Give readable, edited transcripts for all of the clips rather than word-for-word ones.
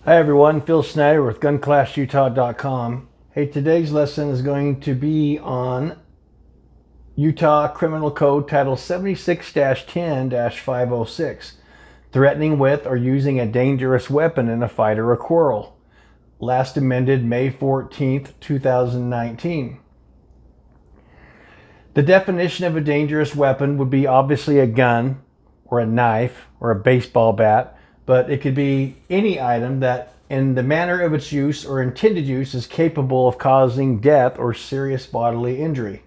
Hi everyone, Phil Snyder with GunClassUtah.com. Hey, today's lesson is going to be on Utah Criminal Code Title 76-10-506, threatening with or using a dangerous weapon in a fight or a quarrel. Last amended May 14th, 2019. The definition of a dangerous weapon would be obviously a gun or a knife or a baseball bat, but it could be any item that in the manner of its use or intended use is capable of causing death or serious bodily injury.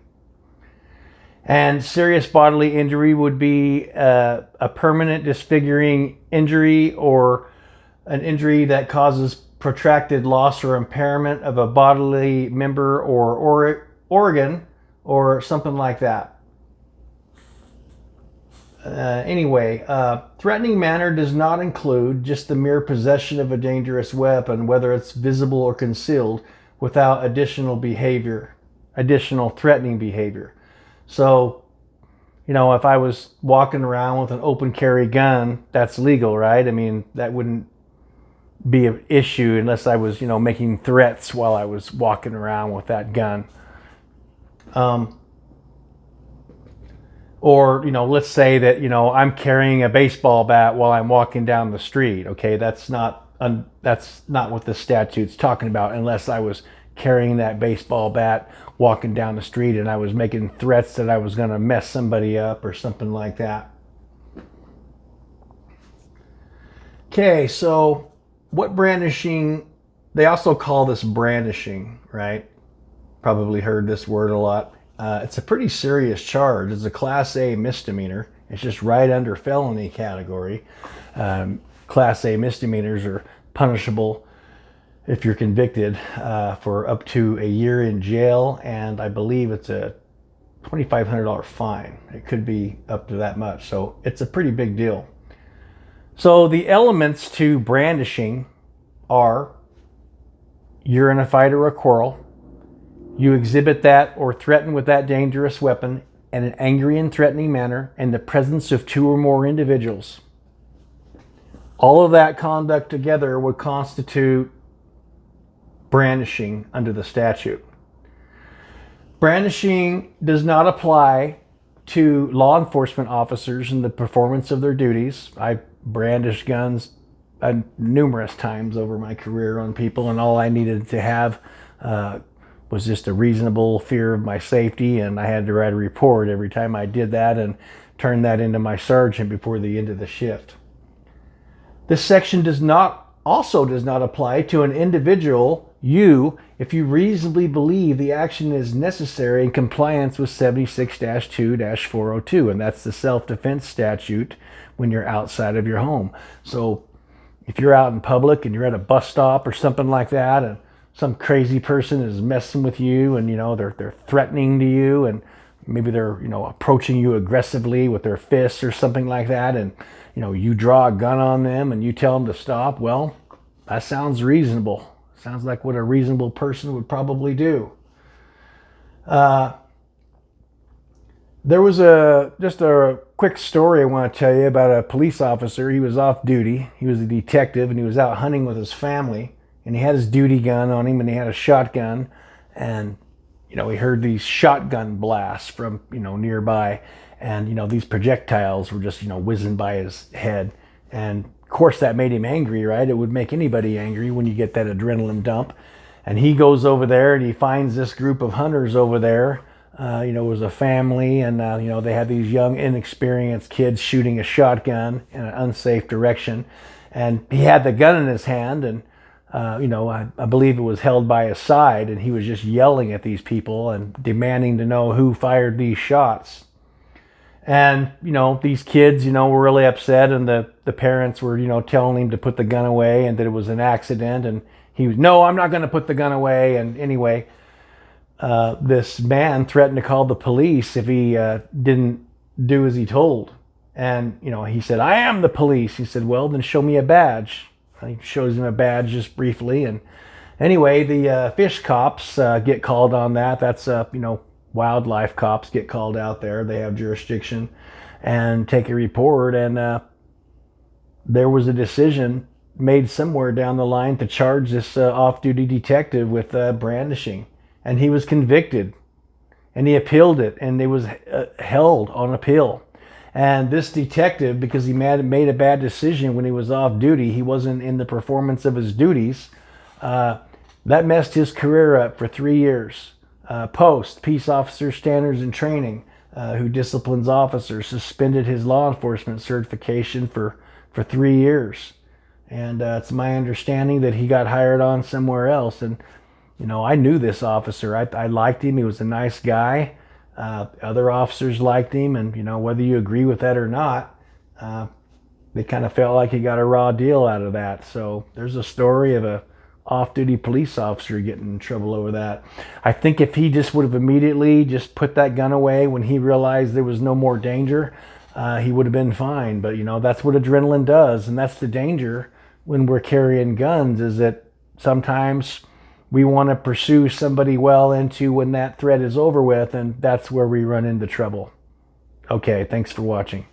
And serious bodily injury would be a permanent disfiguring injury or an injury that causes protracted loss or impairment of a bodily member or organ or something like that. Threatening manner does not include just the mere possession of a dangerous weapon, whether it's visible or concealed, without additional threatening behavior. So, if I was walking around with an open carry gun, that's legal, right? I mean, that wouldn't be an issue unless I was, making threats while I was walking around with that gun. Or, let's say that, I'm carrying a baseball bat while I'm walking down the street. Okay, that's not what the statute's talking about, unless I was carrying that baseball bat walking down the street and I was making threats that I was going to mess somebody up or something like that. Okay, so what brandishing, they also call this brandishing, right? Probably heard this word a lot. It's a pretty serious charge. It's a Class A misdemeanor. It's just right under felony category. Class A misdemeanors are punishable if you're convicted for up to a year in jail, and I believe it's a $2,500 fine. It could be up to that much, so it's a pretty big deal. So the elements to brandishing are: you're in a fight or a quarrel, you exhibit that or threaten with that dangerous weapon in an angry and threatening manner in the presence of two or more individuals. All of that conduct together would constitute brandishing under the statute. Brandishing does not apply to law enforcement officers in the performance of their duties. I brandished guns numerous times over my career on people, and all I needed to have was just a reasonable fear of my safety, and I had to write a report every time I did that and turn that into my sergeant before the end of the shift. This section does not apply to an individual, you, if you reasonably believe the action is necessary in compliance with 76-2-402, and that's the self-defense statute when you're outside of your home. So if you're out in public and you're at a bus stop or something like that, and some crazy person is messing with you, and they're threatening to you, and maybe they're approaching you aggressively with their fists or something like that, and you draw a gun on them and you tell them to stop, well, that sounds reasonable. Sounds like what a reasonable person would probably do. There was just a quick story I want to tell you about a police officer. He was off duty. He was a detective, and he was out hunting with his family, and he had his duty gun on him, and he had a shotgun, and he heard these shotgun blasts from nearby, and these projectiles were just whizzing by his head, and of course that made him angry, right? It would make anybody angry when you get that adrenaline dump. And he goes over there and he finds this group of hunters over there. It was a family, and they had these young inexperienced kids shooting a shotgun in an unsafe direction, and he had the gun in his hand, and I believe it was held by his side, and he was just yelling at these people and demanding to know who fired these shots. And these kids were really upset, and the parents were telling him to put the gun away and that it was an accident, and he was, no, I'm not going to put the gun away. And anyway, this man threatened to call the police if he didn't do as he told. And he said, I am the police. He said, well, then show me a badge. He shows him a badge just briefly, and anyway, the fish cops get called on that. That's wildlife cops get called out there. They have jurisdiction and take a report, and there was a decision made somewhere down the line to charge this off-duty detective with brandishing, and he was convicted, and he appealed it, and it was held on appeal. And this detective, because he made a bad decision when he was off duty, he wasn't in the performance of his duties, that messed his career up for 3 years. Peace officer standards and training, who disciplines officers, suspended his law enforcement certification for 3 years. And it's my understanding that he got hired on somewhere else. And, you know, I knew this officer. I liked him. He was a nice guy. Other officers liked him. And, you know, whether you agree with that or not, they kind of felt like he got a raw deal out of that. So there's a story of a off-duty police officer getting in trouble over that. I think if he just would have immediately just put that gun away when he realized there was no more danger, he would have been fine. But, you know, that's what adrenaline does. And that's the danger when we're carrying guns, is that sometimes we want to pursue somebody well into when that threat is over with, and that's where we run into trouble. Okay, thanks for watching.